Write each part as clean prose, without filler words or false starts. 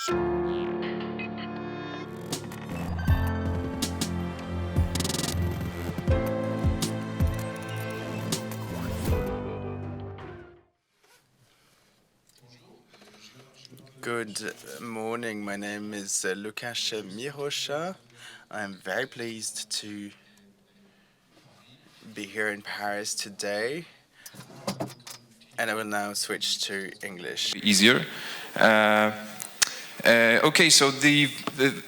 Good morning. My name is Lukasz Mirocha. I'm very pleased to be here in Paris today. And I will now switch to English. Easier. Okay, so the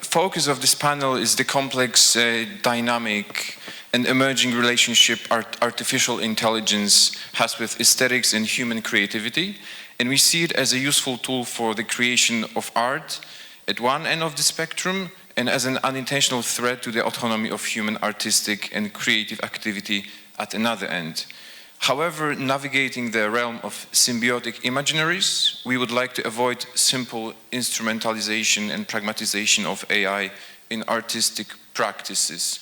focus of this panel is the complex, dynamic, and emerging relationship artificial intelligence has with aesthetics and human creativity. And we see it as a useful tool for the creation of art at one end of the spectrum and as an unintentional threat to the autonomy of human artistic and creative activity at another end. However, navigating the realm of symbiotic imaginaries, we would like to avoid simple instrumentalization and pragmatization of AI in artistic practices.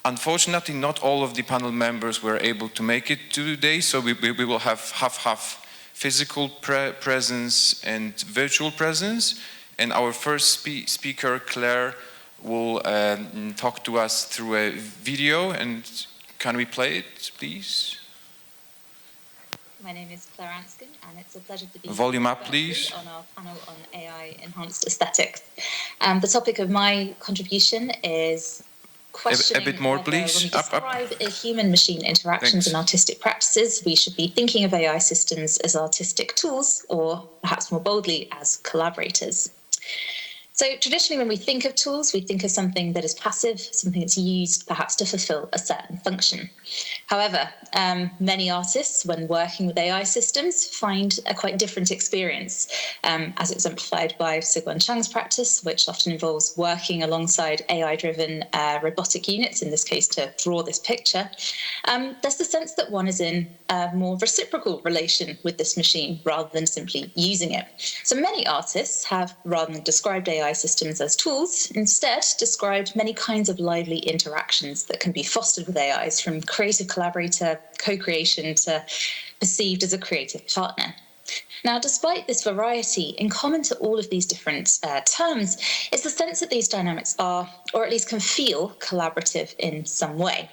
Unfortunately, not all of the panel members were able to make it today, so we will have half-half physical presence and virtual presence. And our first speaker, Claire, will talk to us through a video. And can we play it, please? My name is Claire Anscomb, and it's a pleasure to be Volume up, please. On our panel on AI-enhanced aesthetics. The topic of my contribution is questioning a bit more, please. When we describe human-machine interactions and artistic practices, we should be thinking of AI systems as artistic tools, or perhaps more boldly, as collaborators. So traditionally, when we think of tools, we think of something that is passive, something that's used perhaps to fulfill a certain function. However, many artists, when working with AI systems, find a quite different experience, as exemplified by Sigwon Chang's practice, which often involves working alongside AI-driven robotic units, in this case to draw this picture. There's the sense that one is in a more reciprocal relation with this machine rather than simply using it. So many artists have, rather than described AI systems as tools, instead described many kinds of lively interactions that can be fostered with AIs, from creative collaborator, co-creation to perceived as a creative partner. Now, despite this variety, in common to all of these different terms is the sense that these dynamics are, or at least can feel, collaborative in some way.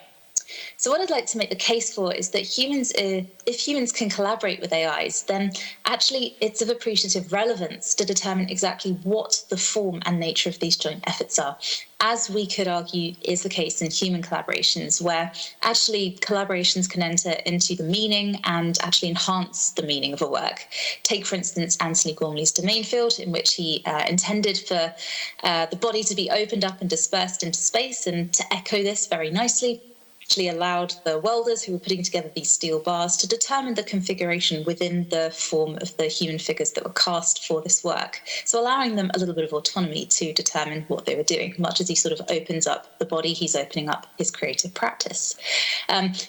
So what I'd like to make the case for is that if humans can collaborate with AIs, then actually it's of appreciative relevance to determine exactly what the form and nature of these joint efforts are, as we could argue is the case in human collaborations, where actually collaborations can enter into the meaning and actually enhance the meaning of a work. Take, for instance, Anthony Gormley's domain field, in which he intended for the body to be opened up and dispersed into space, and to echo this very nicely, actually allowed the welders who were putting together these steel bars to determine the configuration within the form of the human figures that were cast for this work. So allowing them a little bit of autonomy to determine what they were doing. Much as he sort of opens up the body, he's opening up his creative practice.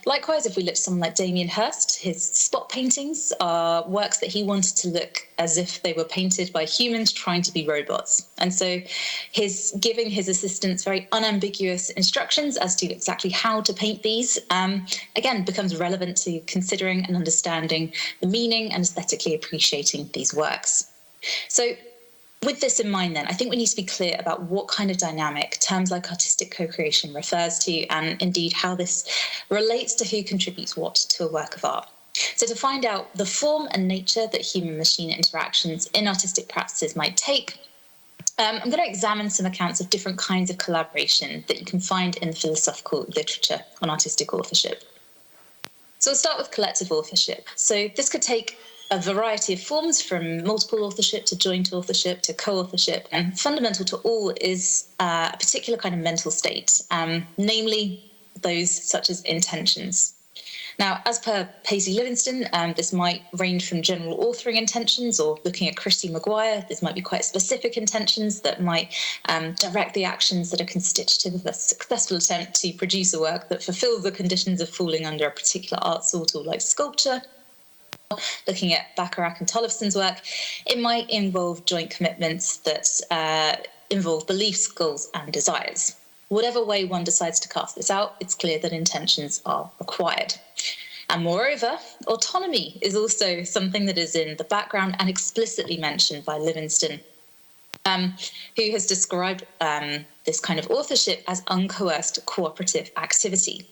Likewise, if we look at someone like Damien Hirst, his spot paintings are works that he wanted to look as if they were painted by humans trying to be robots. And so his giving his assistants very unambiguous instructions as to exactly how to paint these, again, becomes relevant to considering and understanding the meaning and aesthetically appreciating these works. So with this in mind, then, I think we need to be clear about what kind of dynamic terms like artistic co-creation refers to, and indeed how this relates to who contributes what to a work of art. So to find out the form and nature that human-machine interactions in artistic practices might take, I'm going to examine some accounts of different kinds of collaboration that you can find in the philosophical literature on artistic authorship. So we'll start with collective authorship. So this could take a variety of forms, from multiple authorship to joint authorship to co-authorship, and fundamental to all is a particular kind of mental state, namely those such as intentions. Now, as per Paisley Livingston, this might range from general authoring intentions, or looking at Christy Maguire, this might be quite specific intentions that might direct the actions that are constitutive of a successful attempt to produce a work that fulfills the conditions of falling under a particular art sort, or like sculpture. Looking at Bacharach and Tollefson's work, it might involve joint commitments that involve beliefs, goals, and desires. Whatever way one decides to cast this out, it's clear that intentions are required. And moreover, autonomy is also something that is in the background and explicitly mentioned by Livingston. who has described this kind of authorship as uncoerced cooperative activity.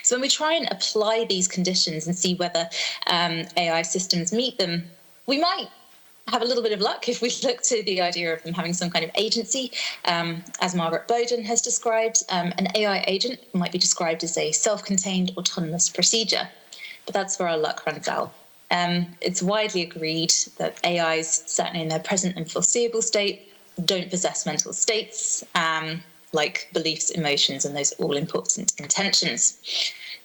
So when we try and apply these conditions and see whether AI systems meet them, we might have a little bit of luck if we look to the idea of them having some kind of agency. As Margaret Bowden has described, an AI agent might be described as a self-contained autonomous procedure, but that's where our luck runs out. It's widely agreed that AIs, certainly in their present and foreseeable state, don't possess mental states like beliefs, emotions, and those all-important intentions.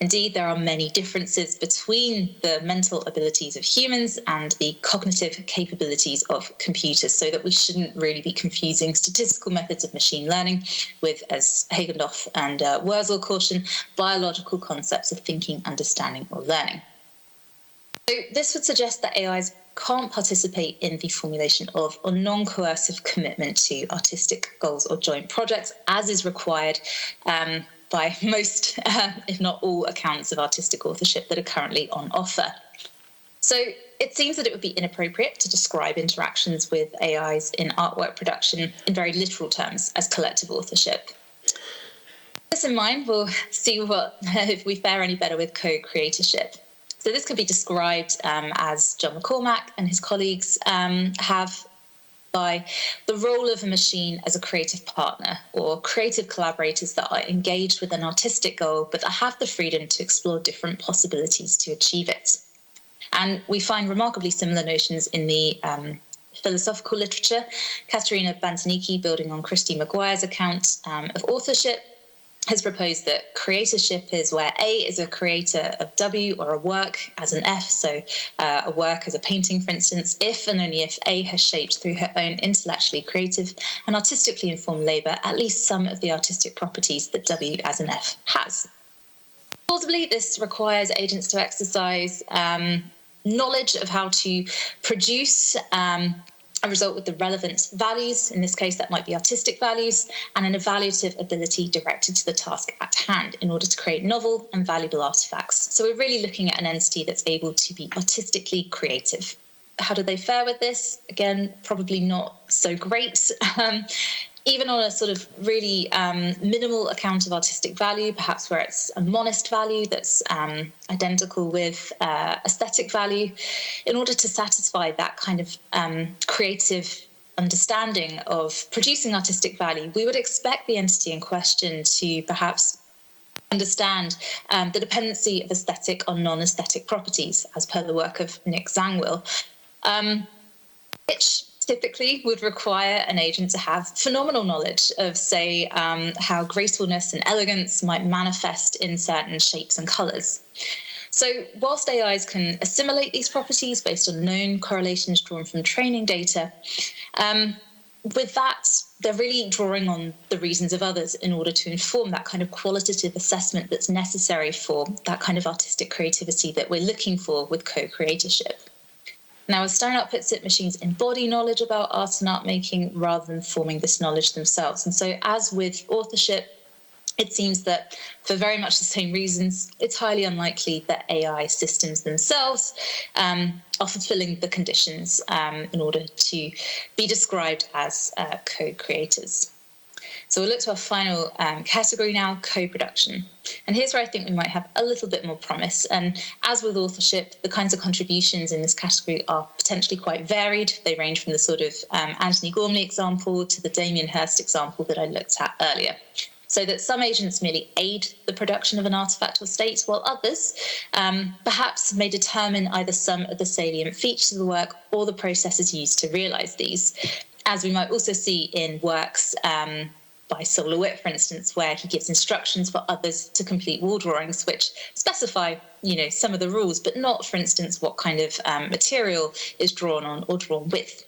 Indeed, there are many differences between the mental abilities of humans and the cognitive capabilities of computers, so that we shouldn't really be confusing statistical methods of machine learning with, as Hagendorf and Wurzel caution, biological concepts of thinking, understanding, or learning. So this would suggest that AIs can't participate in the formulation of or non-coercive commitment to artistic goals or joint projects, as is required by most, if not all, accounts of artistic authorship that are currently on offer. So it seems that it would be inappropriate to describe interactions with AIs in artwork production in very literal terms as collective authorship. With this in mind, we'll see if we fare any better with co-creatorship. So this could be described as John McCormack and his colleagues have by the role of a machine as a creative partner, or creative collaborators that are engaged with an artistic goal, but that have the freedom to explore different possibilities to achieve it. And we find remarkably similar notions in the philosophical literature. Katerina Bantaniki, building on Christy Maguire's account of authorship, has proposed that creatorship is where A is a creator of W or a work as an F, so a work as a painting, for instance, if and only if A has shaped through her own intellectually creative and artistically informed labour at least some of the artistic properties that W as an F has. Plausibly, this requires agents to exercise knowledge of how to produce a result with the relevant values. In this case, that might be artistic values, and an evaluative ability directed to the task at hand in order to create novel and valuable artifacts. So we're really looking at an entity that's able to be artistically creative. How do they fare with this? Again, probably not so great. Even on a sort of really minimal account of artistic value, perhaps where it's a monist value that's identical with aesthetic value, in order to satisfy that kind of creative understanding of producing artistic value, we would expect the entity in question to perhaps understand the dependency of aesthetic on non-aesthetic properties, as per the work of Nick Zangwill, which typically would require an agent to have phenomenal knowledge of, say, how gracefulness and elegance might manifest in certain shapes and colours. So whilst AIs can assimilate these properties based on known correlations drawn from training data, with that, they're really drawing on the reasons of others in order to inform that kind of qualitative assessment that's necessary for that kind of artistic creativity that we're looking for with co-creatorship. Now, as Steinert puts it, machines embody knowledge about art and art making rather than forming this knowledge themselves. And so, as with authorship, it seems that for very much the same reasons, it's highly unlikely that AI systems themselves are fulfilling the conditions in order to be described as co-creators. So we'll look to our final category now, co-production. And here's where I think we might have a little bit more promise. And as with authorship, the kinds of contributions in this category are potentially quite varied. They range from the sort of Anthony Gormley example to the Damien Hirst example that I looked at earlier. So that some agents merely aid the production of an artifact or state, while others perhaps may determine either some of the salient features of the work or the processes used to realise these, as we might also see in works by Sol LeWitt, for instance, where he gives instructions for others to complete wall drawings, which specify, some of the rules, but not, for instance, what kind of material is drawn on or drawn with.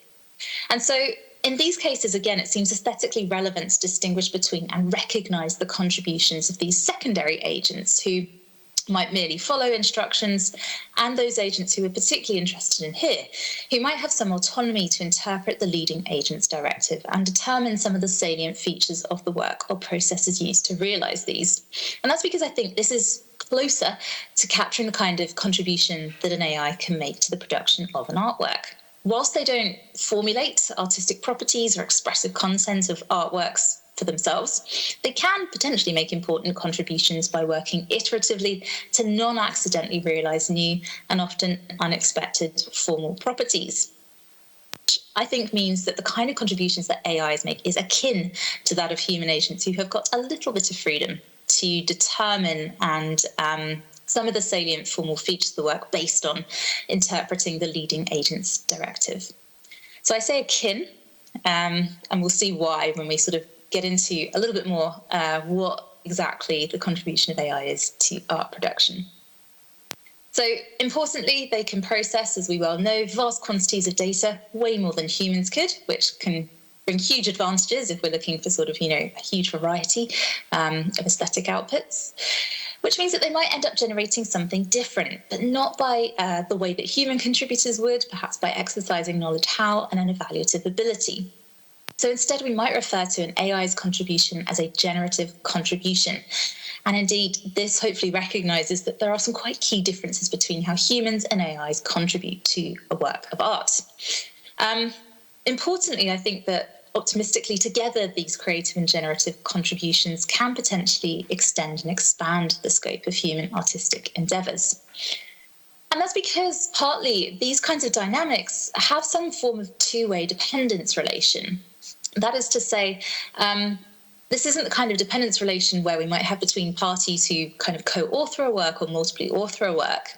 And so in these cases, again, it seems aesthetically relevant to distinguish between and recognise the contributions of these secondary agents who might merely follow instructions, and those agents who we're particularly interested in here, who might have some autonomy to interpret the leading agent's directive and determine some of the salient features of the work or processes used to realise these. And that's because I think this is closer to capturing the kind of contribution that an AI can make to the production of an artwork. whilst they don't formulate artistic properties or expressive content of artworks for themselves, they can potentially make important contributions by working iteratively to non-accidentally realise new and often unexpected formal properties. Which I think means that the kind of contributions that AIs make is akin to that of human agents who have got a little bit of freedom to determine and some of the salient formal features of the work based on interpreting the leading agent's directive. So I say akin, and we'll see why when we sort of get into a little bit more what exactly the contribution of AI is to art production. So importantly, they can process, as we well know, vast quantities of data, way more than humans could, which can bring huge advantages if we're looking for sort of, a huge variety of aesthetic outputs, which means that they might end up generating something different, but not by the way that human contributors would, perhaps by exercising knowledge how and an evaluative ability. So instead, we might refer to an AI's contribution as a generative contribution. And indeed, this hopefully recognises that there are some quite key differences between how humans and AIs contribute to a work of art. Importantly, I think that optimistically together, these creative and generative contributions can potentially extend and expand the scope of human artistic endeavours. And that's because partly these kinds of dynamics have some form of two-way dependence relation. That is to say, this isn't the kind of dependence relation where we might have between parties who kind of co-author a work or multiply author a work.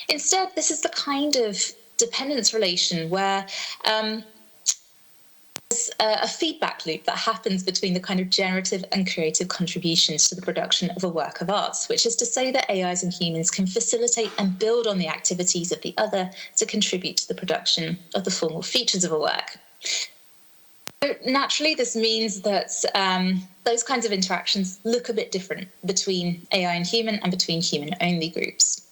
Instead, this is the kind of dependence relation where there's a feedback loop that happens between the kind of generative and creative contributions to the production of a work of art, which is to say that AIs and humans can facilitate and build on the activities of the other to contribute to the production of the formal features of a work. So naturally, this means that those kinds of interactions look a bit different between AI and human and between human-only groups.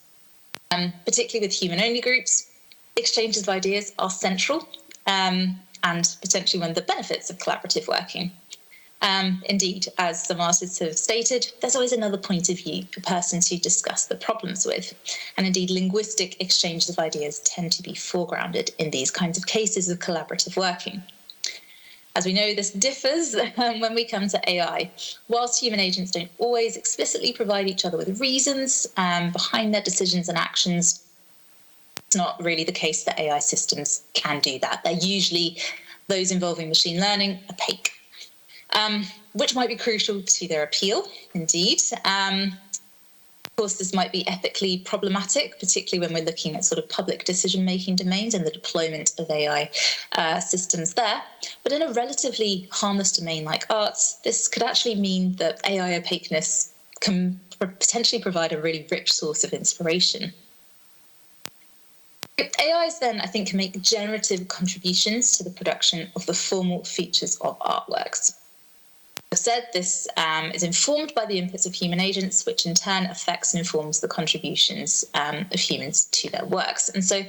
Particularly with human-only groups, exchanges of ideas are central and potentially one of the benefits of collaborative working. Indeed, as some artists have stated, there's always another point of view, a person to discuss the problems with. And indeed, linguistic exchanges of ideas tend to be foregrounded in these kinds of cases of collaborative working. As we know, this differs when we come to AI. Whilst human agents don't always explicitly provide each other with reasons behind their decisions and actions, it's not really the case that AI systems can do that. They're usually, those involving machine learning, opaque, which might be crucial to their appeal, indeed. Of course, this might be ethically problematic, particularly when we're looking at sort of public decision-making domains and the deployment of AI systems there. But in a relatively harmless domain like arts, this could actually mean that AI opaqueness can potentially provide a really rich source of inspiration. AIs then, I think, can make generative contributions to the production of the formal features of artworks. As I've said, this is informed by the inputs of human agents, which in turn affects and informs the contributions of humans to their works. And so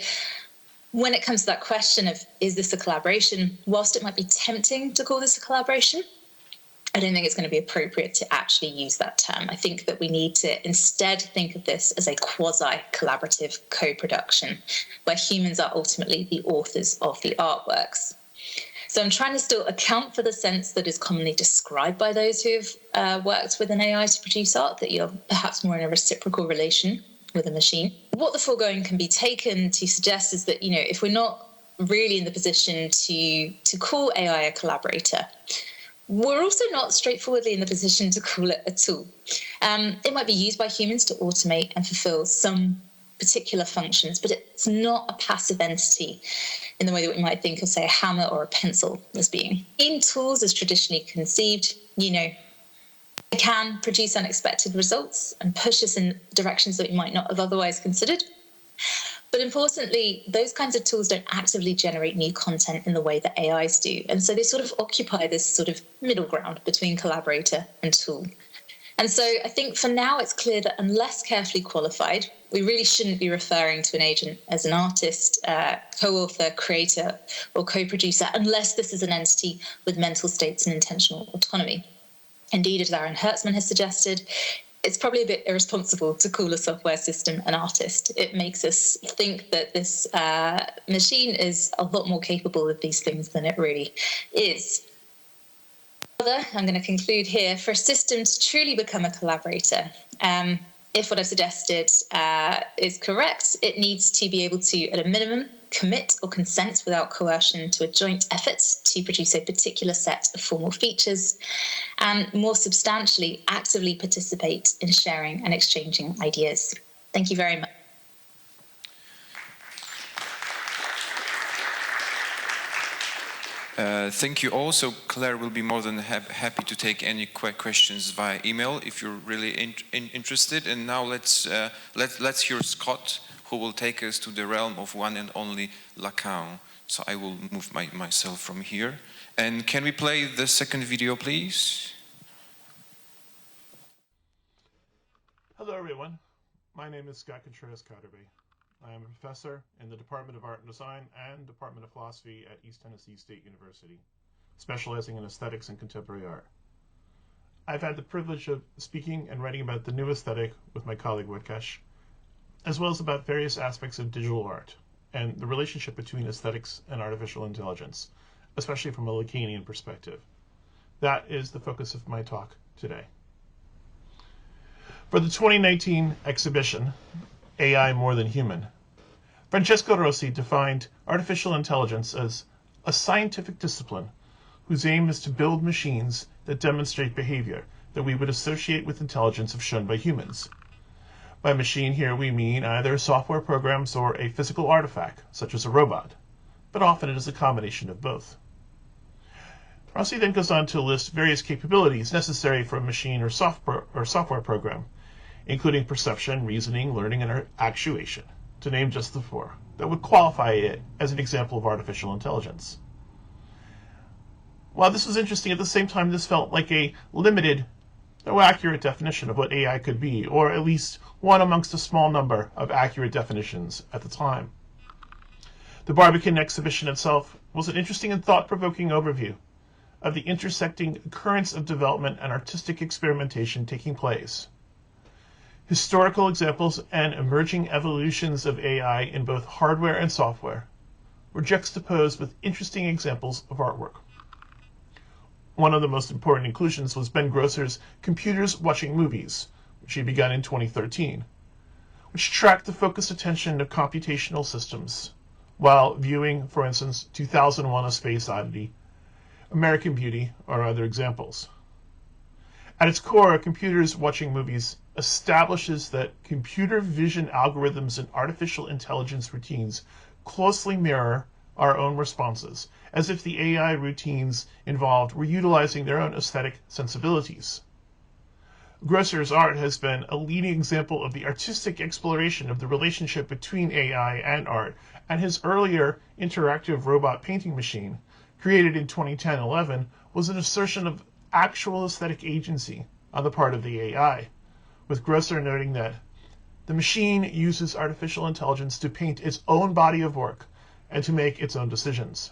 when it comes to that question of, is this a collaboration, whilst it might be tempting to call this a collaboration, I don't think it's going to be appropriate to actually use that term. I think that we need to instead think of this as a quasi-collaborative co-production, where humans are ultimately the authors of the artworks. So I'm trying to still account for the sense that is commonly described by those who have worked with an AI to produce art, that you're perhaps more in a reciprocal relation with a machine. What the foregoing can be taken to suggest is that, if we're not really in the position to call AI a collaborator, we're also not straightforwardly in the position to call it a tool. It might be used by humans to automate and fulfill some particular functions, but it's not a passive entity in the way that we might think of, say, a hammer or a pencil as being. In tools as traditionally conceived, they can produce unexpected results and push us in directions that we might not have otherwise considered. But importantly, those kinds of tools don't actively generate new content in the way that AIs do. And so they sort of occupy this sort of middle ground between collaborator and tool. And so I think for now it's clear that unless carefully qualified, we really shouldn't be referring to an agent as an artist, co-author, creator, or co-producer, unless this is an entity with mental states and intentional autonomy. Indeed, as Aaron Hertzman has suggested, it's probably a bit irresponsible to call a software system an artist. It makes us think that this machine is a lot more capable of these things than it really is. Further, I'm going to conclude here, for a system to truly become a collaborator, if what I've suggested is correct, it needs to be able to, at a minimum, commit or consent without coercion to a joint effort to produce a particular set of formal features, and more substantially, actively participate in sharing and exchanging ideas. Thank you very much. Thank you all. So Claire will be more than happy to take any questions via email if you're really interested. And now let's hear Scott, who will take us to the realm of one and only Lacan. So I will move myself from here. And can we play the second video, please? Hello, everyone. My name is Scott Contreras-Koterbay. I am a professor in the Department of Art and Design and Department of Philosophy at East Tennessee State University, specializing in aesthetics and contemporary art. I've had the privilege of speaking and writing about the new aesthetic with my colleague Lukasz, as well as about various aspects of digital art and the relationship between aesthetics and artificial intelligence, especially from a Lacanian perspective. That is the focus of my talk today. For the 2019 exhibition, AI More Than Human, Francesco Rossi defined artificial intelligence as a scientific discipline whose aim is to build machines that demonstrate behavior that we would associate with intelligence if shown by humans. By machine here we mean either software programs or a physical artifact, such as a robot, but often it is a combination of both. Rossi then goes on to list various capabilities necessary for a machine or software program, including perception, reasoning, learning, and actuation, to name just the four, that would qualify it as an example of artificial intelligence. While this was interesting, at the same time this felt like a limited, though accurate definition of what AI could be, or at least one amongst a small number of accurate definitions at the time. The Barbican exhibition itself was an interesting and thought-provoking overview of the intersecting currents of development and artistic experimentation taking place. Historical examples and emerging evolutions of AI in both hardware and software were juxtaposed with interesting examples of artwork. One of the most important inclusions was Ben Grosser's Computers Watching Movies, which he began in 2013, which tracked the focused attention of computational systems while viewing, for instance, 2001: A Space Odyssey, American Beauty, or other examples. At its core, Computers Watching Movies establishes that computer vision algorithms and artificial intelligence routines closely mirror our own responses, as if the AI routines involved were utilizing their own aesthetic sensibilities. Grosser's art has been a leading example of the artistic exploration of the relationship between AI and art, and his earlier interactive robot painting machine, created in 2010-11, was an assertion of actual aesthetic agency on the part of the AI, with Grosser noting that the machine uses artificial intelligence to paint its own body of work and to make its own decisions.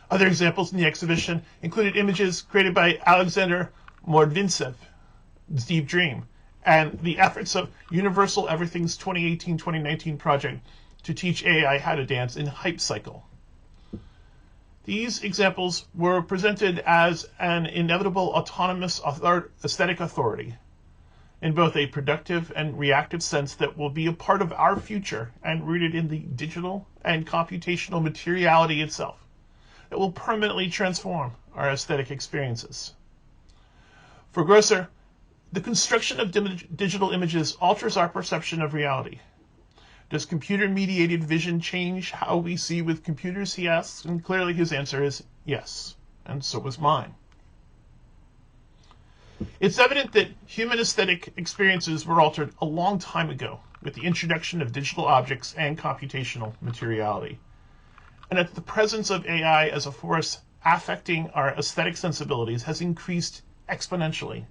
Other examples in the exhibition included images created by Alexander Mordvintsev's Deep Dream, and the efforts of Universal Everything's 2018-2019 project to teach AI how to dance in Hype Cycle. These examples were presented as an inevitable autonomous aesthetic authority, in both a productive and reactive sense that will be a part of our future and rooted in the digital and computational materiality itself, that will permanently transform our aesthetic experiences. For Grosser, the construction of digital images alters our perception of reality. Does computer-mediated vision change how we see with computers, he asks, and clearly his answer is yes, and so was mine. It's evident that human aesthetic experiences were altered a long time ago with the introduction of digital objects and computational materiality, and that the presence of AI as a force affecting our aesthetic sensibilities has increased exponentially.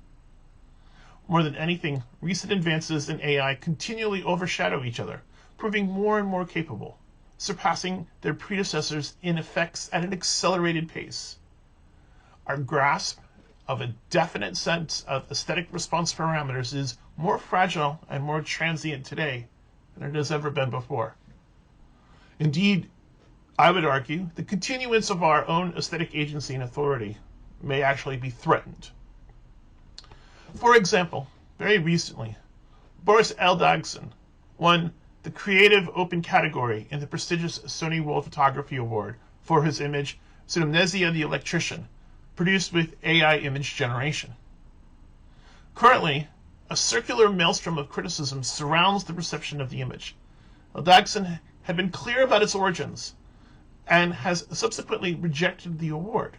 More than anything, recent advances in AI continually overshadow each other, proving more and more capable, surpassing their predecessors in effects at an accelerated pace. Our grasp of a definite sense of aesthetic response parameters is more fragile and more transient today than it has ever been before. Indeed, I would argue the continuance of our own aesthetic agency and authority may actually be threatened. For example, very recently, Boris Eldagson won the Creative Open category in the prestigious Sony World Photography Award for his image Pseudomnesia the Electrician, produced with AI image generation. Currently, a circular maelstrom of criticism surrounds the reception of the image. Eldagson had been clear about its origins and has subsequently rejected the award.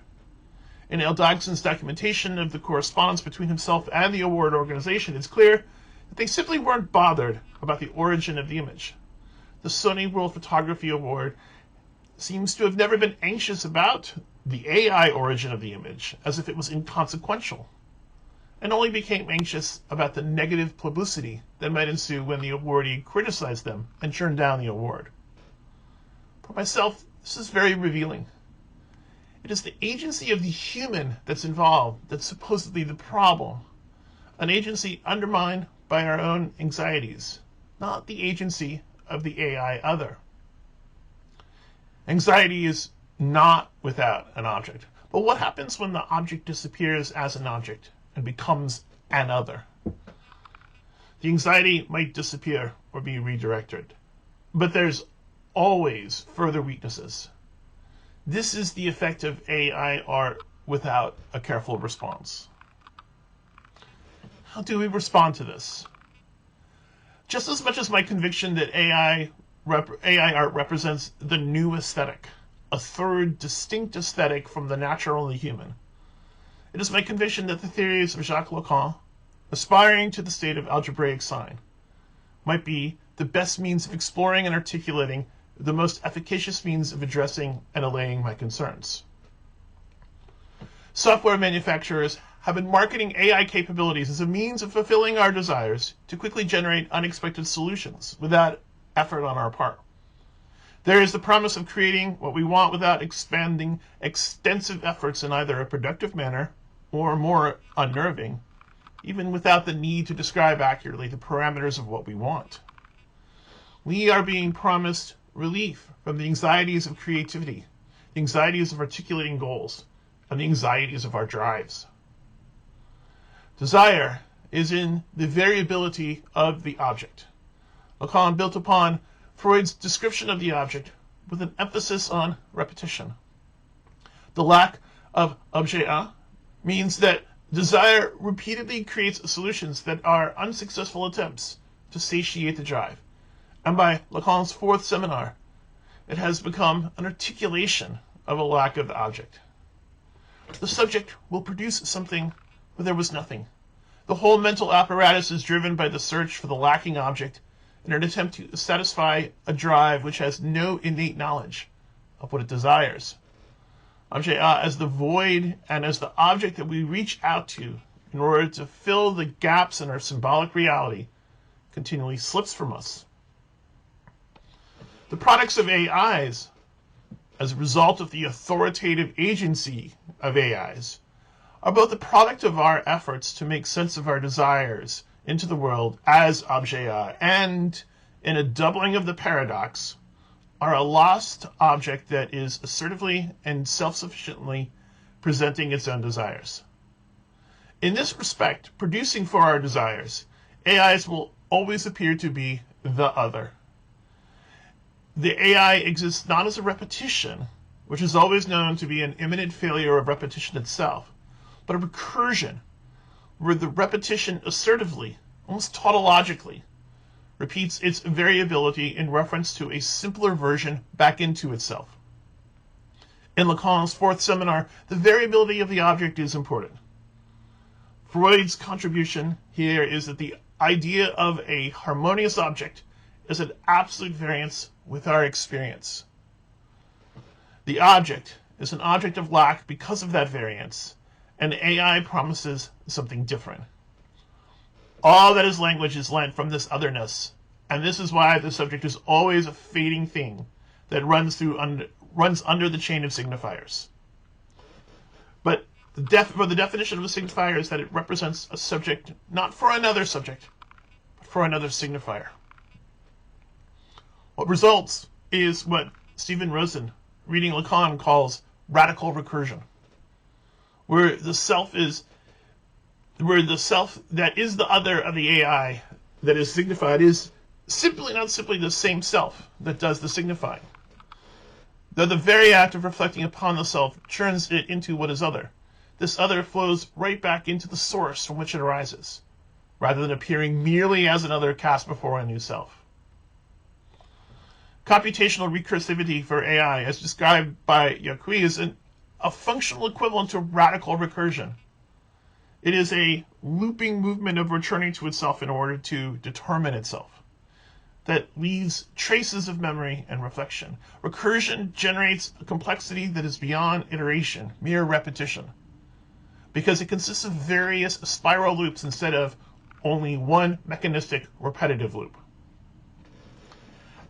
In Eldagson's documentation of the correspondence between himself and the award organization, it's clear that they simply weren't bothered about the origin of the image. The Sony World Photography Award seems to have never been anxious about the AI origin of the image, as if it was inconsequential, and only became anxious about the negative publicity that might ensue when the awardee criticized them and turned down the award. For myself, this is very revealing. It is the agency of the human that's involved that's supposedly the problem, an agency undermined by our own anxieties, not the agency of the AI other. Anxiety is not without an object, but what happens when the object disappears as an object and becomes an other? The anxiety might disappear or be redirected, but there's always further weaknesses. This is the effect of AI art without a careful response. How do we respond to this? Just as much as my conviction that AI art represents the new aesthetic, a third distinct aesthetic from the natural and the human, it is my conviction that the theories of Jacques Lacan, aspiring to the state of algebraic sign, might be the best means of exploring and articulating the most efficacious means of addressing and allaying my concerns. Software manufacturers have been marketing AI capabilities as a means of fulfilling our desires to quickly generate unexpected solutions without effort on our part. There is the promise of creating what we want without expending extensive efforts in either a productive manner or more unnerving, even without the need to describe accurately the parameters of what we want. We are being promised relief from the anxieties of creativity, the anxieties of articulating goals, and the anxieties of our drives. Desire is in the variability of the object. Lacan built upon Freud's description of the object with an emphasis on repetition. The lack of objet A means that desire repeatedly creates solutions that are unsuccessful attempts to satiate the drive. And by Lacan's fourth seminar, it has become an articulation of a lack of the object. The subject will produce something where there was nothing. The whole mental apparatus is driven by the search for the lacking object in an attempt to satisfy a drive which has no innate knowledge of what it desires. Objet A as the void and as the object that we reach out to in order to fill the gaps in our symbolic reality continually slips from us. The products of AIs, as a result of the authoritative agency of AIs, are both a product of our efforts to make sense of our desires into the world as objet A, and, in a doubling of the paradox, are a lost object that is assertively and self-sufficiently presenting its own desires. In this respect, producing for our desires, AIs will always appear to be the other. The AI exists not as a repetition, which is always known to be an imminent failure of repetition itself, but a recursion, where the repetition assertively, almost tautologically, repeats its variability in reference to a simpler version back into itself. In Lacan's fourth seminar, the variability of the object is important. Freud's contribution here is that the idea of a harmonious object is at absolute variance with our experience. The object is an object of lack because of that variance, and AI promises something different. All that is language is lent from this otherness, and this is why the subject is always a fading thing that runs under the chain of signifiers. But The definition of a signifier is that it represents a subject not for another subject, but for another signifier. What results is what Stephen Rosen, reading Lacan, calls radical recursion, where the self that is the other of the AI that is signified is not simply the same self that does the signifying. Though the very act of reflecting upon the self turns it into what is other, this other flows right back into the source from which it arises, rather than appearing merely as another cast before a new self. Computational recursivity for AI, as described by Yaqui, is a functional equivalent to radical recursion. It is a looping movement of returning to itself in order to determine itself that leaves traces of memory and reflection. Recursion generates a complexity that is beyond iteration, mere repetition, because it consists of various spiral loops instead of only one mechanistic repetitive loop.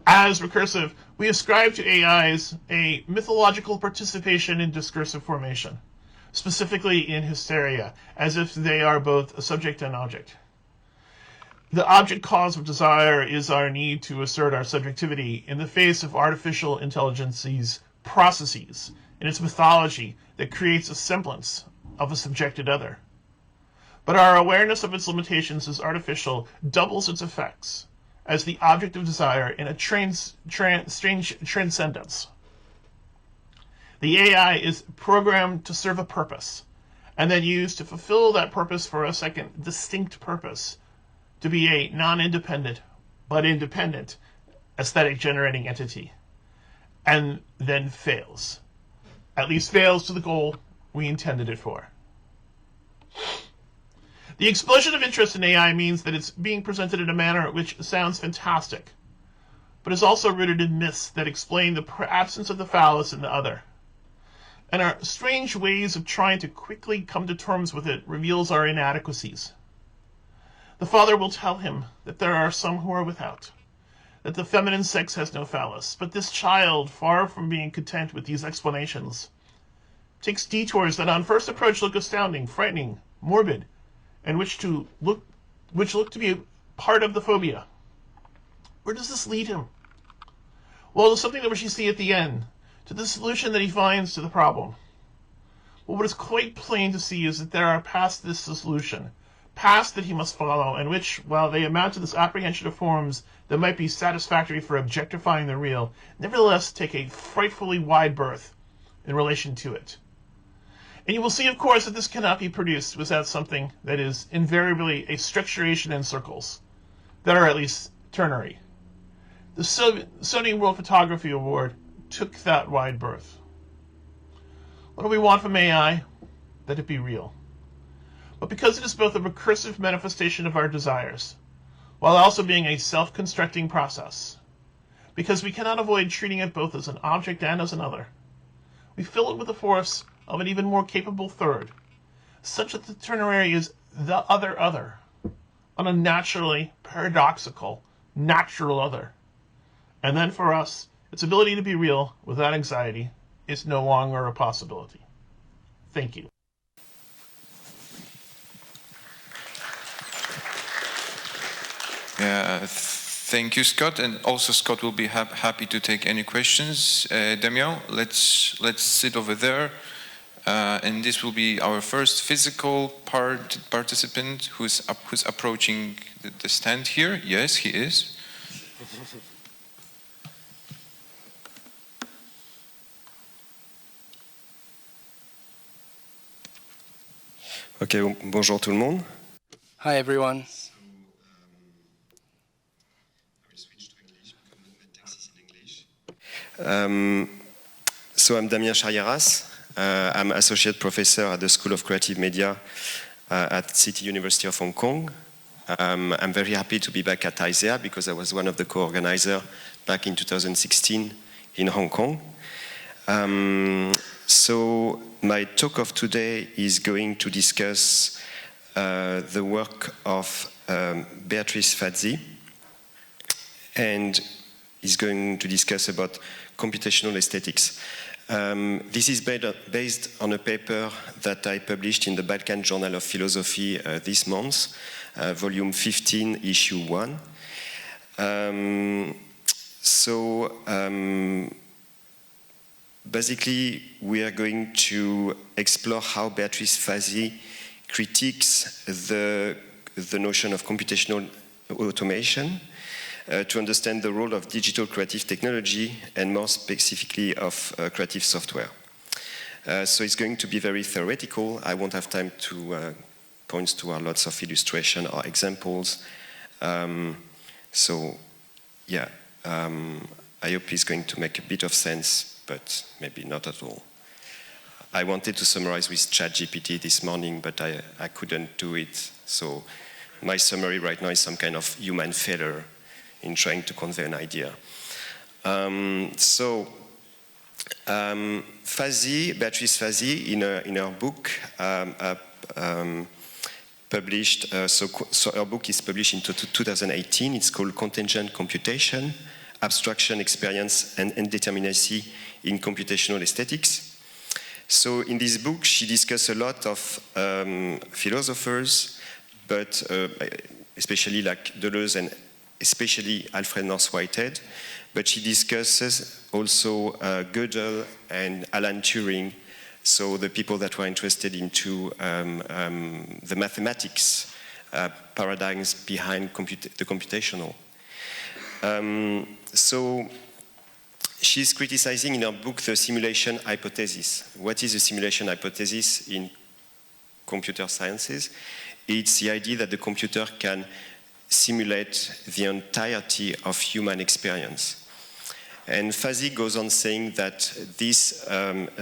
As recursive, we ascribe to AIs a mythological participation in discursive formation, specifically in hysteria, as if they are both a subject and object. The object cause of desire is our need to assert our subjectivity in the face of artificial intelligence's processes and its mythology that creates a semblance of a subjected other. But our awareness of its limitations as artificial doubles its effects as the object of desire in a strange transcendence. The AI is programmed to serve a purpose, and then used to fulfill that purpose for a second distinct purpose, to be a non-independent, but independent, aesthetic generating entity, and then fails. At least fails to the goal we intended it for. The explosion of interest in AI means that it's being presented in a manner which sounds fantastic, but is also rooted in myths that explain the absence of the phallus in the other. And our strange ways of trying to quickly come to terms with it reveals our inadequacies. The father will tell him that there are some who are without, that the feminine sex has no phallus, but this child, far from being content with these explanations, takes detours that on first approach look astounding, frightening, morbid, and which look to be part of the phobia. Where does this lead him? Well, to something that we should see at the end, to the solution that he finds to the problem. Well, what is quite plain to see is that there are paths to this solution, paths that he must follow, and which, while they amount to this apprehension of forms that might be satisfactory for objectifying the real, nevertheless take a frightfully wide berth in relation to it. And you will see, of course, that this cannot be produced without something that is invariably a structuration in circles, that are at least ternary. The Sony World Photography Award took that wide berth. What do we want from AI? That it be real. But because it is both a recursive manifestation of our desires, while also being a self-constructing process, because we cannot avoid treating it both as an object and as another, we fill it with the force of an even more capable third, such that the ternary is the other, an unnaturally paradoxical, natural other. And then for us, its ability to be real without anxiety is no longer a possibility. Thank you. Thank you, Scott, and also Scott will be happy to take any questions. Damien, let's sit over there, and this will be our first physical participant who's approaching the stand here. Yes, he is. Ok, bonjour tout le monde. Hi everyone. So I'm Damien Charrieras. I'm associate professor at the School of Creative Media at City University of Hong Kong. I'm very happy to be back at ISEA because I was one of the co-organizers back in 2016 in Hong Kong. So my talk of today is going to discuss the work of Beatrice Fazzi, and is going to discuss about computational aesthetics. This is based on a paper that I published in the Balkan Journal of Philosophy this month, volume 15, issue 1. Basically, we are going to explore how Beatrice Fasi critiques the notion of computational automation to understand the role of digital creative technology and more specifically of creative software. So it's going to be very theoretical. I won't have time to point to lots of illustration or examples. I hope it's going to make a bit of sense, but maybe not at all. I wanted to summarize with ChatGPT this morning, but I couldn't do it. So my summary right now is some kind of human failure in trying to convey an idea. Beatrice Fasi, in her book, published, her book is published in 2018. It's called Contingent Computation, Abstraction, Experience, and Indeterminacy in Computational Aesthetics. So in this book, she discusses a lot of philosophers, but especially like Deleuze and especially Alfred North Whitehead, but she discusses also Gödel and Alan Turing, so the people that were interested into the mathematics paradigms behind the computational. So she's criticizing in her book the simulation hypothesis. What is the simulation hypothesis in computer sciences? It's the idea that the computer can simulate the entirety of human experience. And Fasi goes on saying that this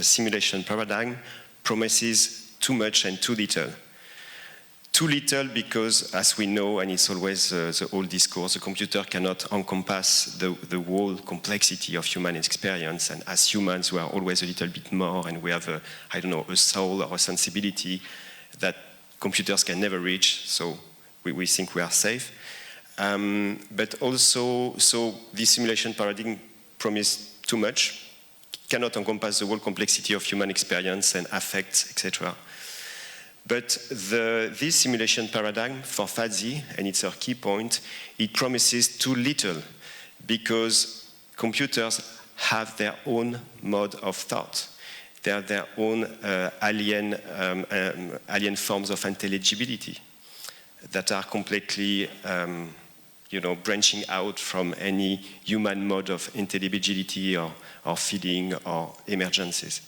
simulation paradigm promises too much and too little. Too little because, as we know, and it's always the old discourse, the computer cannot encompass the whole complexity of human experience. And as humans, we are always a little bit more, and we have a soul or a sensibility that computers can never reach. So we think we are safe. But also, so this simulation paradigm promises too much, cannot encompass the whole complexity of human experience and affects, etc. But this simulation paradigm for Fasi, and it's her key point, it promises too little because computers have their own mode of thought. They have their own alien forms of intelligibility that are completely branching out from any human mode of intelligibility or feeling or emergences.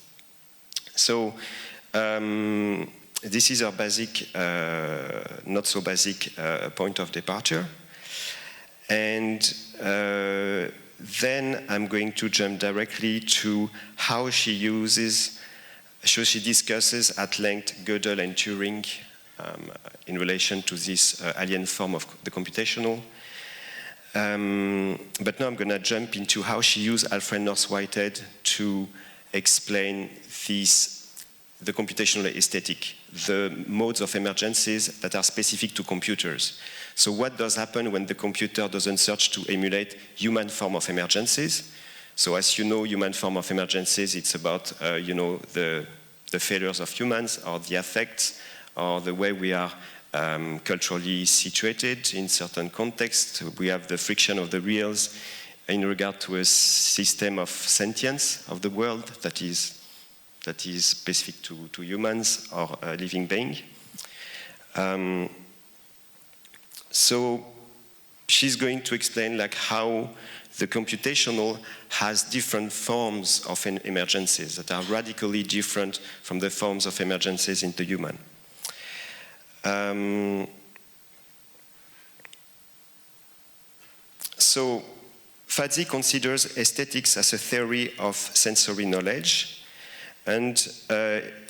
So this is our basic, not so basic point of departure. And then I'm going to jump directly to how she uses, so she discusses at length Gödel and Turing in relation to this alien form of the computational. But now I'm going to jump into how she used Alfred North Whitehead to explain the computational aesthetic, the modes of emergences that are specific to computers. So what does happen when the computer doesn't search to emulate human form of emergences? So as you know, human form of emergences, it's about the failures of humans or the affects or the way we are culturally situated in certain contexts. We have the friction of the reals in regard to a system of sentience of the world that is specific to humans or a living being. So she's going to explain how the computational has different forms of emergences that are radically different from the forms of emergences in the human. So Fasi considers aesthetics as a theory of sensory knowledge, and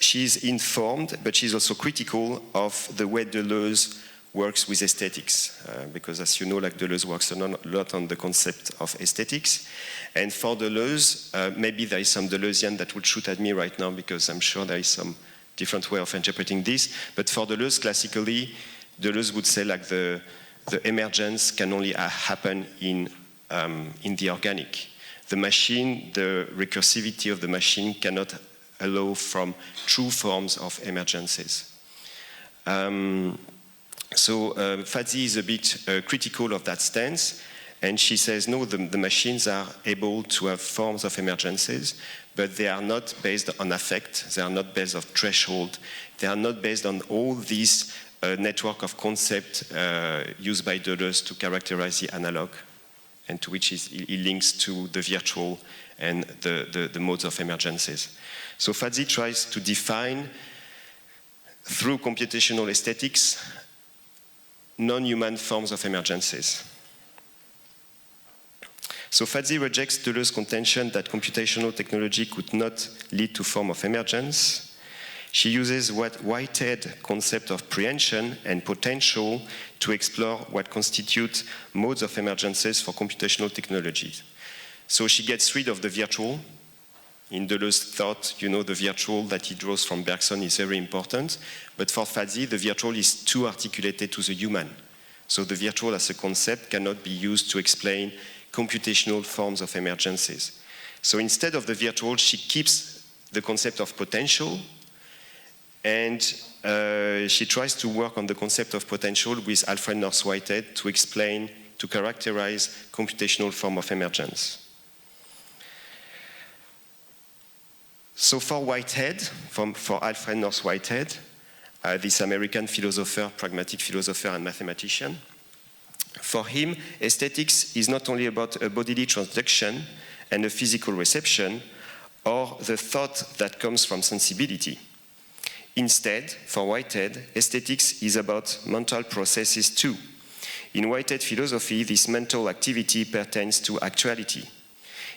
she's informed, but she's also critical of the way Deleuze works with aesthetics, because as you know, Deleuze works a lot on the concept of aesthetics. And for Deleuze, maybe there is some Deleuzian that would shoot at me right now, because I'm sure there is some different way of interpreting this. But for Deleuze, classically, Deleuze would say the emergence can only happen in the organic. the machine, the recursivity of the machine cannot allow from true forms of emergencies. So Fadzi is a bit critical of that stance, and she says, no, the machines are able to have forms of emergencies, but they are not based on affect, they are not based on threshold, they are not based on all these network of concepts used by Deleuze to characterize the analog, and to which he links to the virtual and the modes of emergencies. So Fadzi tries to define, through computational aesthetics, non-human forms of emergencies. So Fadzi rejects Deleuze's contention that computational technology could not lead to form of emergence. She uses what Whitehead concept of prehension and potential to explore what constitute modes of emergences for computational technologies. So she gets rid of the virtual. In Deleuze's thought, you know, the virtual that he draws from Bergson is very important, but for Fadzi, the virtual is too articulated to the human. So the virtual as a concept cannot be used to explain computational forms of emergencies. So instead of the virtual, she keeps the concept of potential, and she tries to work on the concept of potential with Alfred North Whitehead to explain, to characterize computational form of emergence. So for Whitehead, for Alfred North Whitehead, this American philosopher, pragmatic philosopher and mathematician, for him, aesthetics is not only about a bodily transduction and a physical reception, or the thought that comes from sensibility. Instead, for Whitehead, aesthetics is about mental processes too. In Whitehead philosophy, this mental activity pertains to actuality.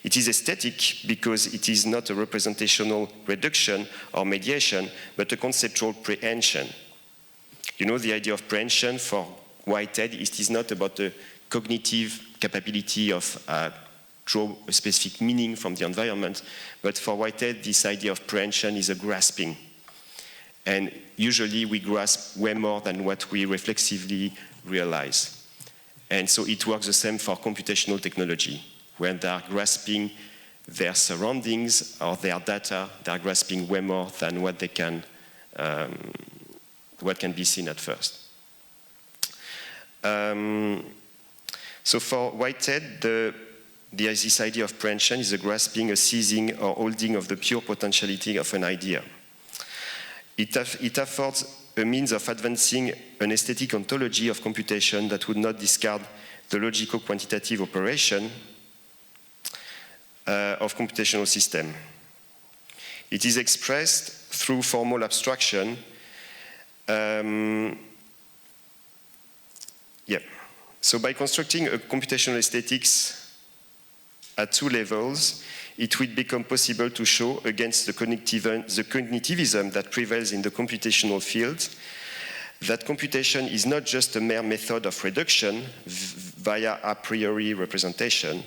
It is aesthetic because it is not a representational reduction or mediation, but a conceptual prehension. You know, the idea of prehension for Whitehead, it is not about the cognitive capability of draw a specific meaning from the environment, but for Whitehead, this idea of prehension is a grasping. And usually we grasp way more than what we reflexively realize. And so it works the same for computational technology. When they are grasping their surroundings or their data, they are grasping way more than what they can, what can be seen at first. So for Whitehead, this idea of prehension is a grasping, a seizing, or holding of the pure potentiality of an idea. It affords a means of advancing an aesthetic ontology of computation that would not discard the logico-quantitative operation of computational system. It is expressed through formal abstraction. So by constructing a computational aesthetics at two levels, it will become possible to show against the cognitivism that prevails in the computational field that computation is not just a mere method of reduction via a priori representation.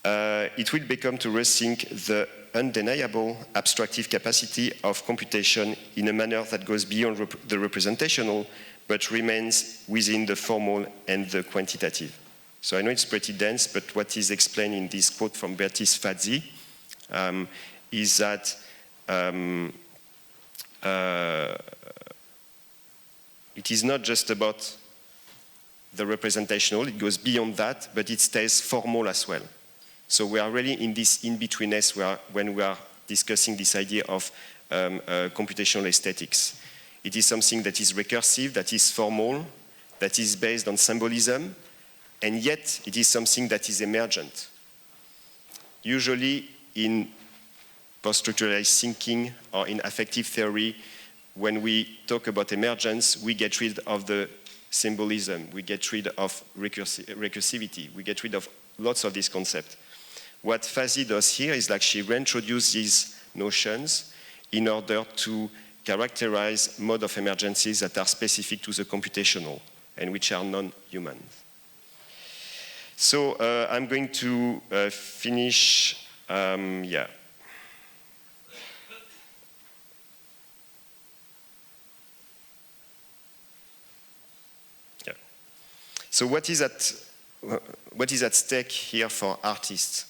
It will become to rethink the undeniable abstractive capacity of computation in a manner that goes beyond the representational, but remains within the formal and the quantitative. So I know it's pretty dense, but what is explained in this quote from Bertis Fadzi is that it is not just about the representational, it goes beyond that, but it stays formal as well. So we are really in this in-betweenness when we are discussing this idea of computational aesthetics. It is something that is recursive, that is formal, that is based on symbolism, and yet it is something that is emergent. Usually in post-structuralized thinking or in affective theory, when we talk about emergence, we get rid of the symbolism, we get rid of recursivity, we get rid of lots of these concepts. What Fadzi does here is like she reintroduces these notions in order to characterize mode of emergencies that are specific to the computational and which are non-human. So I'm going to finish, Yeah. So what is at stake here for artists?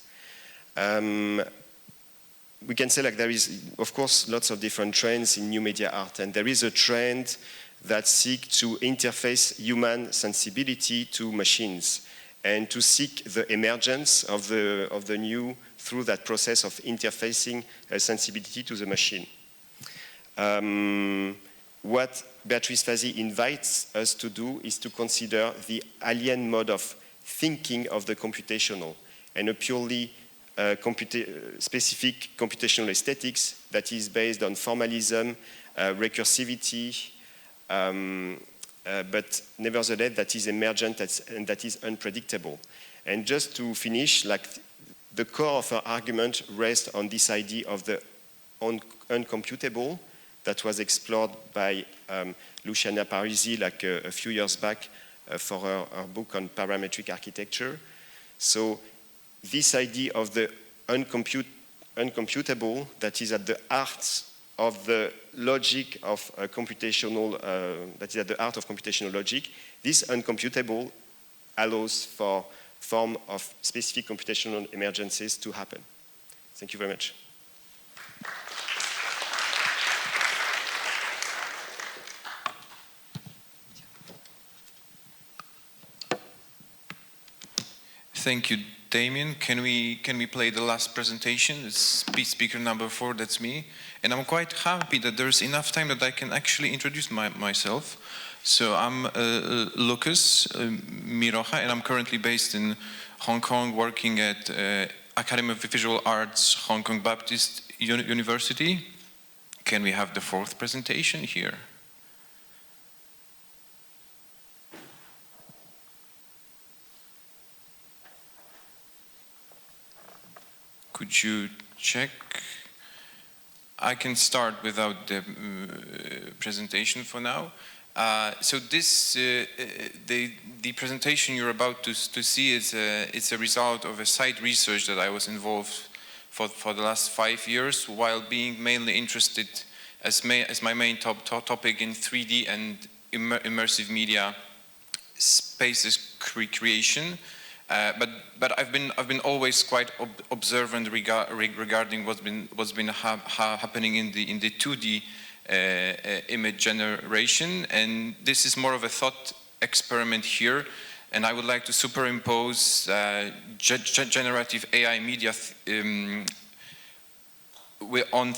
We can say like there is, of course, lots of different trends in new media art, and there is a trend that seek to interface human sensibility to machines and to seek the emergence of the new through that process of interfacing sensibility to the machine. What Beatrice Fazi invites us to do is to consider the alien mode of thinking of the computational and a purely specific computational aesthetics that is based on formalism, recursivity, but nevertheless that is emergent and that is unpredictable. And just to finish, like the core of our argument rests on this idea of the uncomputable that was explored by Luciana Parisi like a few years back for her book on parametric architecture. So this idea of the uncomputable that is at the heart of the logic of computational, that is at the heart of computational logic, this uncomputable allows for form of specific computational emergences to happen. Thank you very much. Thank you, Damien. Can we play the last presentation? It's speaker number 4, that's me. And I'm quite happy that there's enough time that I can actually introduce myself. So I'm Lukasz Mirocha, and I'm currently based in Hong Kong, working at Academy of Visual Arts, Hong Kong Baptist University. Can we have the 4th presentation here? Could you check? I can start without the presentation for now. So this, the presentation you're about to see is it's a result of a side research that I was involved for the last 5 years, while being mainly interested as my main topic in 3D and immersive media spaces creation. But I've been always quite observant regarding what's been happening in the 2D image generation, and this is more of a thought experiment here. And I would like to superimpose generative AI media on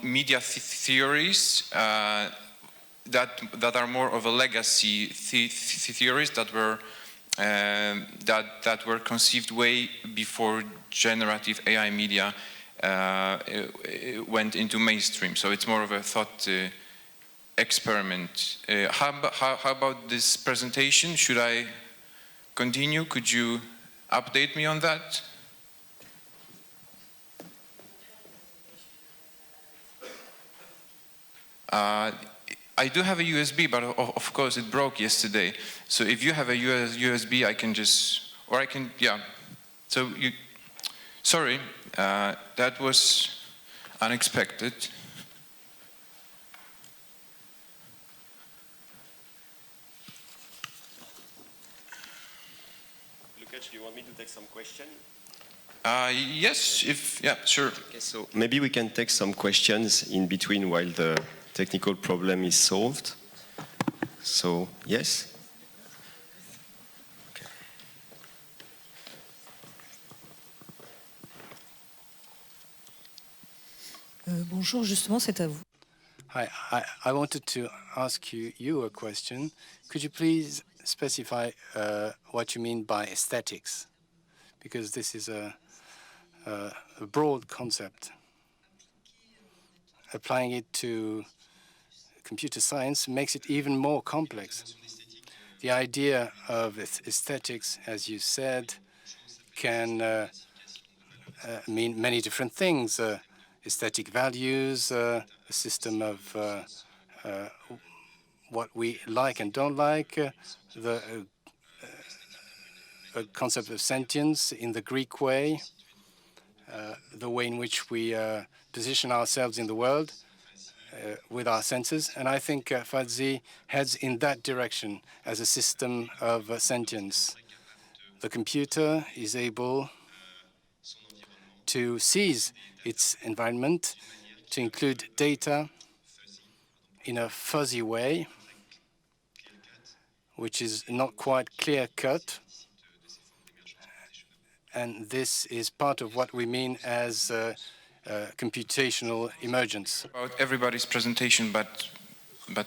media theories that are more of a legacy theories that were. That were conceived way before generative AI media went into mainstream. So it's more of a thought experiment. How about this presentation? Should I continue? Could you update me on that? I do have a USB, but of course it broke yesterday. So if you have a USB, I can just, or I can, yeah. So you, sorry, that was unexpected. Lukasz, do you want me to take some questions? Yes, yeah, sure. Okay, so maybe we can take some questions in between while the technical problem is solved. So, yes? Okay. Bonjour, justement, c'est à vous. Hi, I wanted to ask you a question. Could you please specify what you mean by aesthetics? Because this is a broad concept. Applying it to computer science makes it even more complex. The idea of aesthetics, as you said, can mean many different things. Aesthetic values, a system of what we like and don't like, the concept of sentience in the Greek way, the way in which we position ourselves in the world with our senses. And I think Fazi heads in that direction as a system of sentience. The computer is able, to seize its environment, to include data in a fuzzy way, which is not quite clear-cut. And this is part of what we mean as computational emergence. About everybody's presentation, but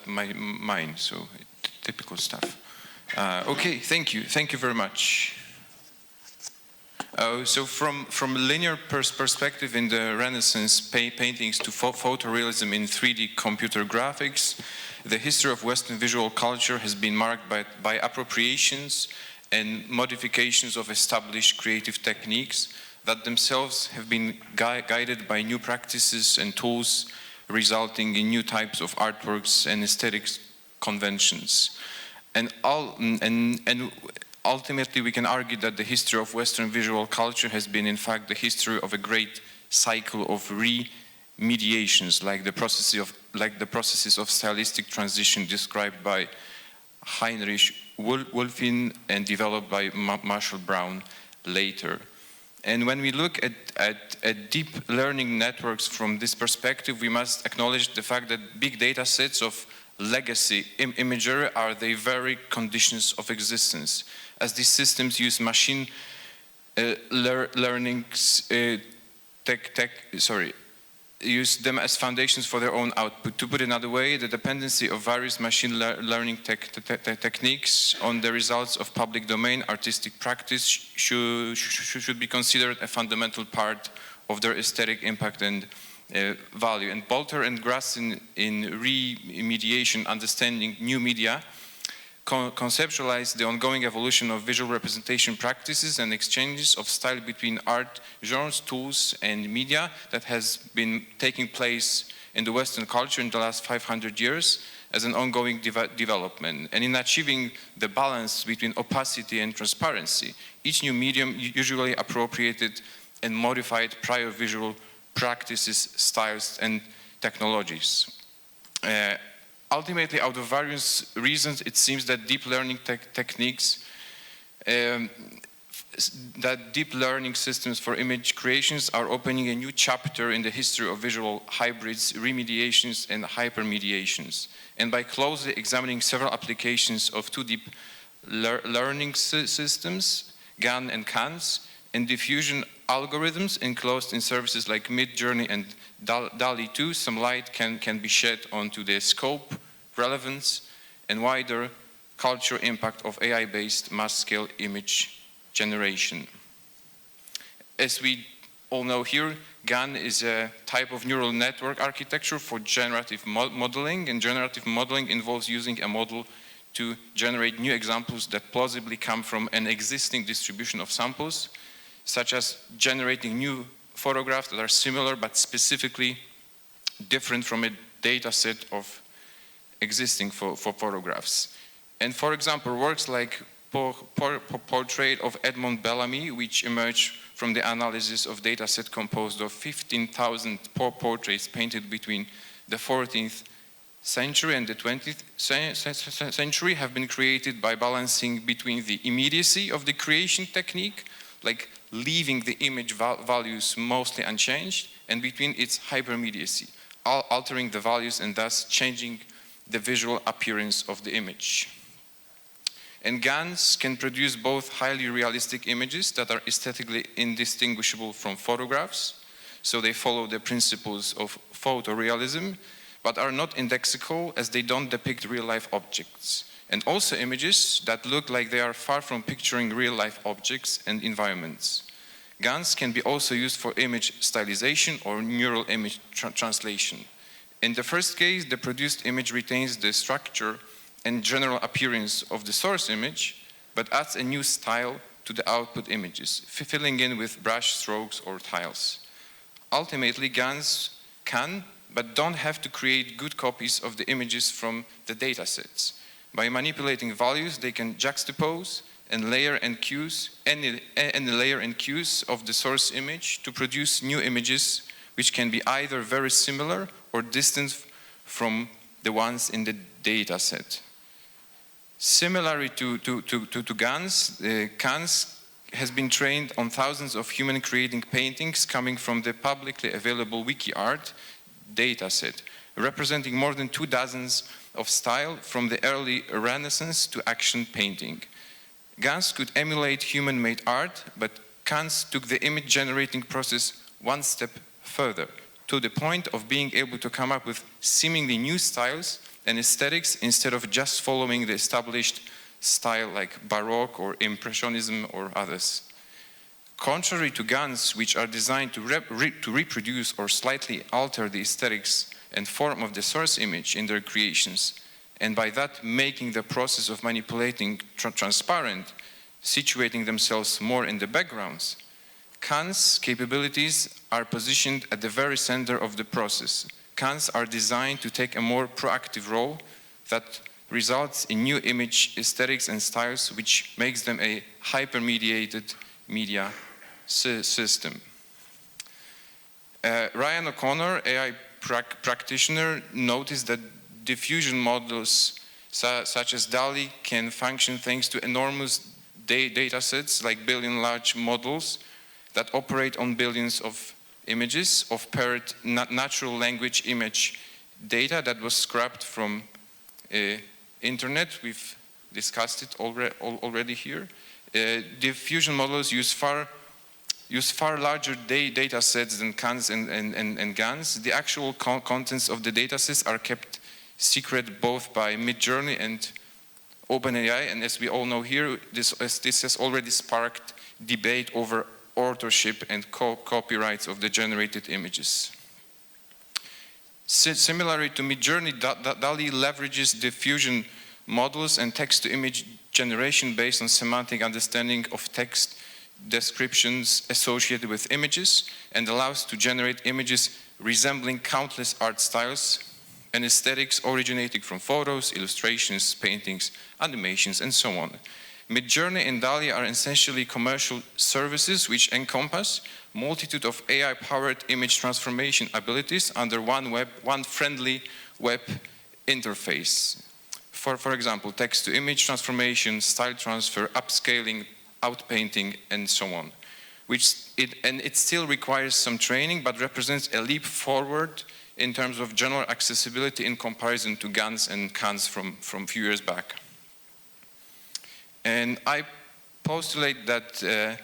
mine, so typical stuff. Okay, thank you very much. So from a linear perspective in the Renaissance paintings to photorealism in 3D computer graphics, the history of Western visual culture has been marked by appropriations and modifications of established creative techniques that themselves have been guided by new practices and tools, resulting in new types of artworks and aesthetics conventions. And ultimately, we can argue that the history of Western visual culture has been, in fact, the history of a great cycle of remediations, like the processes of stylistic transition described by Heinrich Wulffin and developed by Marshall Brown later. And when we look at deep learning networks from this perspective, we must acknowledge the fact that big data sets of legacy imagery are the very conditions of existence, as these systems use machine learning use them as foundations for their own output. To put it another way, the dependency of various machine learning techniques on the results of public domain artistic practice should be considered a fundamental part of their aesthetic impact and value. And Bolter and Grassin in Remediation, Understanding New Media, conceptualize the ongoing evolution of visual representation practices and exchanges of style between art genres, tools, and media that has been taking place in the Western culture in the last 500 years as an ongoing development. And in achieving the balance between opacity and transparency, each new medium usually appropriated and modified prior visual practices, styles, and technologies. Ultimately, out of various reasons, it seems that deep learning techniques, that deep learning systems for image creations are opening a new chapter in the history of visual hybrids, remediations, and hypermediations. And by closely examining several applications of two deep learning systems, GAN and CANs, and diffusion algorithms enclosed in services like Midjourney and DALL-E 2, some light can be shed onto the scope, relevance, and wider cultural impact of AI-based mass-scale image generation. As we all know here, GAN is a type of neural network architecture for generative modeling, and generative modeling involves using a model to generate new examples that plausibly come from an existing distribution of samples, such as generating new photographs that are similar but specifically different from a data set of existing for photographs. And for example, works like Portrait of Edmond Bellamy, which emerged from the analysis of data set composed of 15,000 portraits painted between the 14th century and the 20th century, have been created by balancing between the immediacy of the creation technique, like leaving the image values mostly unchanged, and between its hypermediacy, altering the values and thus changing the visual appearance of the image. And GANs can produce both highly realistic images that are aesthetically indistinguishable from photographs, so they follow the principles of photorealism, but are not indexical as they don't depict real-life objects. And also images that look like they are far from picturing real-life objects and environments. GANs can be also used for image stylization or neural image translation. In the first case, the produced image retains the structure and general appearance of the source image, but adds a new style to the output images, filling in with brush strokes or tiles. Ultimately, GANs can, but don't have to create good copies of the images from the datasets. By manipulating values, they can juxtapose and layer and cues of the source image to produce new images which can be either very similar or distant from the ones in the dataset. Similarly to GANs, CANs has been trained on thousands of human creating paintings coming from the publicly available WikiArt dataset, representing more than 2 dozens of style from the early Renaissance to action painting. GANs could emulate human-made art, but GANs took the image-generating process one step further, to the point of being able to come up with seemingly new styles and aesthetics instead of just following the established style like Baroque or Impressionism or others. Contrary to GANs, which are designed to reproduce or slightly alter the aesthetics and form of the source image in their creations, and by that making the process of manipulating transparent, situating themselves more in the backgrounds, GANs capabilities are positioned at the very center of the process. GANs are designed to take a more proactive role that results in new image aesthetics and styles, which makes them a hyper-mediated media system. Ryan O'Connor, AI practitioner, noticed that diffusion models such as DALL-E can function thanks to enormous data sets like billion large models that operate on billions of images of paired natural language image data that was scrapped from internet. We've discussed it already here. Diffusion models use far larger data sets than GANs and GANs. The actual contents of the data sets are kept secret both by Midjourney and OpenAI, and as we all know here, this has already sparked debate over authorship and copyrights of the generated images. Similarly to Midjourney, DALL-E leverages diffusion models and text-to-image generation based on semantic understanding of text descriptions associated with images, and allows to generate images resembling countless art styles and aesthetics originating from photos, illustrations, paintings, animations, and so on. Midjourney and DALL-E are essentially commercial services which encompass a multitude of AI-powered image transformation abilities under one friendly web interface. For example, text-to-image transformation, style transfer, upscaling, outpainting, and so on. It still requires some training, but represents a leap forward in terms of general accessibility in comparison to GANs and CANs from a few years back. And I postulate that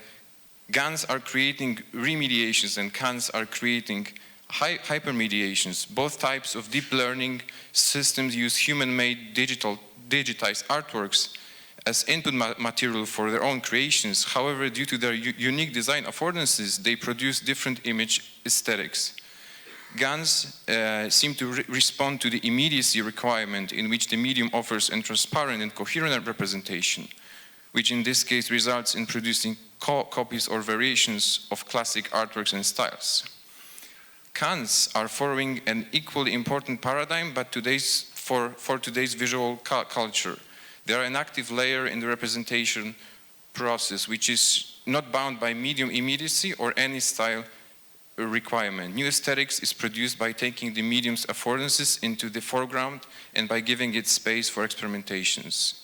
GANs are creating remediations and CANs are creating hypermediations. Both types of deep learning systems use human-made digitized artworks as input material for their own creations. However, due to their unique design affordances, they produce different image aesthetics. GANs seem to respond to the immediacy requirement in which the medium offers a transparent and coherent representation, which in this case results in producing copies or variations of classic artworks and styles. CANs are following an equally important paradigm, but for today's visual culture. They are an active layer in the representation process, which is not bound by medium immediacy or any style requirement. New aesthetics is produced by taking the medium's affordances into the foreground and by giving it space for experimentations.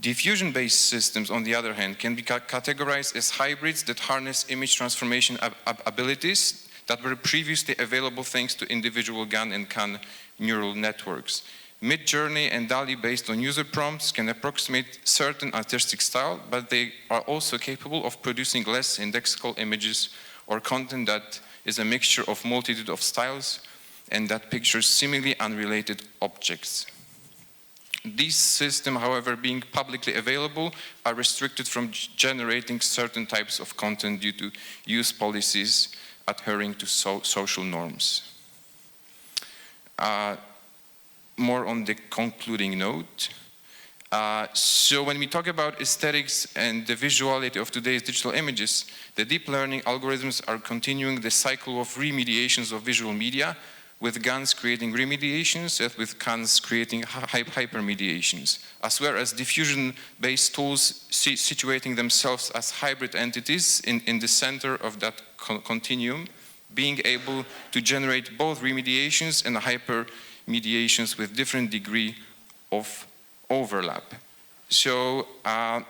Diffusion-based systems, on the other hand, can be categorized as hybrids that harness image transformation abilities that were previously available thanks to individual GAN and CAN neural networks. Midjourney and DALL-E, based on user prompts, can approximate certain artistic style, but they are also capable of producing less indexable images or content that is a mixture of multitude of styles and that pictures seemingly unrelated objects. These systems, however, being publicly available, are restricted from generating certain types of content due to use policies adhering to social norms. More on the concluding note. So when we talk about aesthetics and the visuality of today's digital images, the deep learning algorithms are continuing the cycle of remediations of visual media, with GANs creating remediations and with CANs creating hypermediations, as well as diffusion-based tools situating themselves as hybrid entities in the center of that continuum, being able to generate both remediations and hypermediations with different degree of overlap. So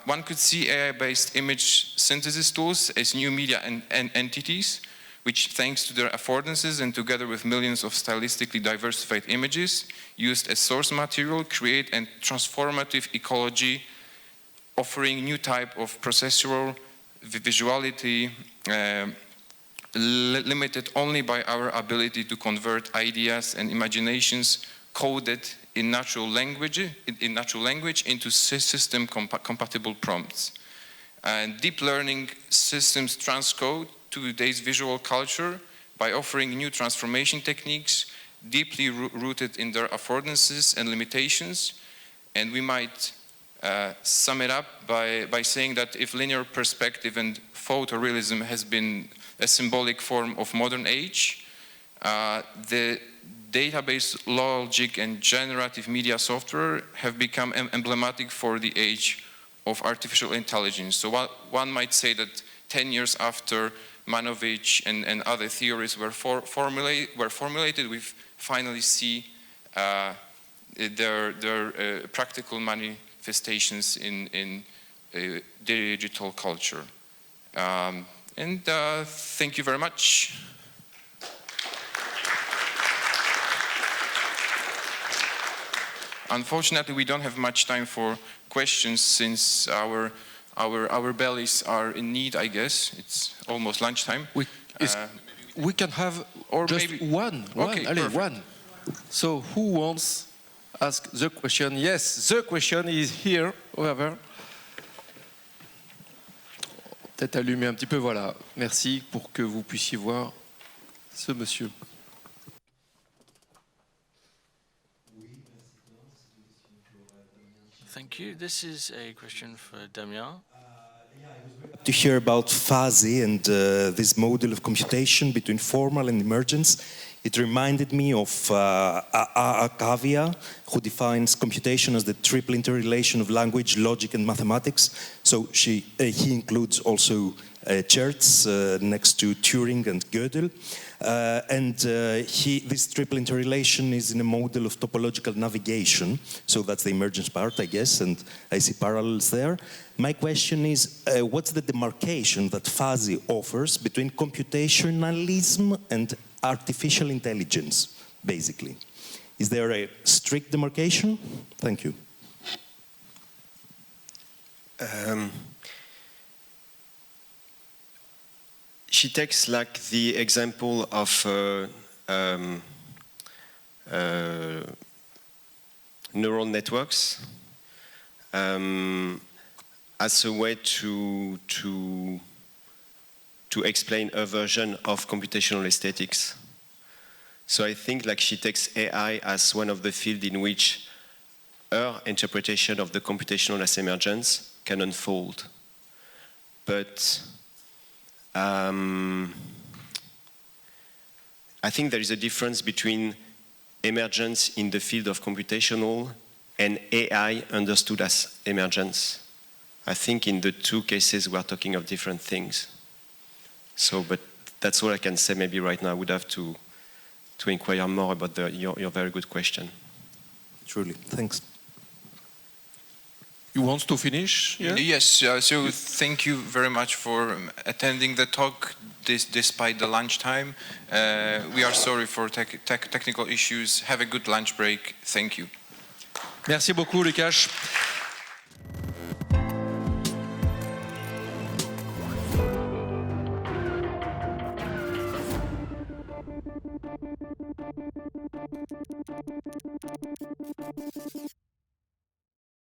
one could see AI-based image synthesis tools as new media and entities, which thanks to their affordances and together with millions of stylistically diversified images used as source material, create a transformative ecology offering new type of processual visuality limited only by our ability to convert ideas and imaginations coded in natural language into system compatible prompts. And deep learning systems transcode to today's visual culture by offering new transformation techniques deeply rooted in their affordances and limitations. And we might sum it up by saying that if linear perspective and photorealism has been a symbolic form of modern age, the database logic and generative media software have become emblematic for the age of artificial intelligence. So one might say that 10 years after Manovich and other theories were formulated, we finally see their practical manifestations in digital culture. Thank you very much. Unfortunately, we don't have much time for questions since our bellies are in need, I guess. It's almost lunchtime. We can have just maybe one. So who wants to ask the question? Yes, the question is here, whoever. Peut-être allumer un petit peu, voilà. Merci pour que vous puissiez voir ce monsieur. Thank you. This is a question for Damien. To hear about fuzzy and this model of computation between formal and emergence. It reminded me of Akavia, who defines computation as the triple interrelation of language, logic, and mathematics. So he includes also Chertz next to Turing and Gödel. This triple interrelation is in a model of topological navigation. So that's the emergence part, I guess, and I see parallels there. My question is, what's the demarcation that fuzzy offers between computationalism and artificial intelligence, basically? Is there a strict demarcation? Thank you. She takes like the example of neural networks as a way to explain a version of computational aesthetics. So I think like she takes AI as one of the fields in which her interpretation of the computational as emergence can unfold. But I think there is a difference between emergence in the field of computational and AI understood as emergence. I think in the two cases we are talking of different things. So, but that's all I can say maybe right now. I would have to inquire more about your very good question. Truly, thanks. You want to finish? Yeah? Yes, so thank you very much for attending the talk despite the lunchtime. We are sorry for technical issues. Have a good lunch break. Thank you. Merci beaucoup, Lukasz.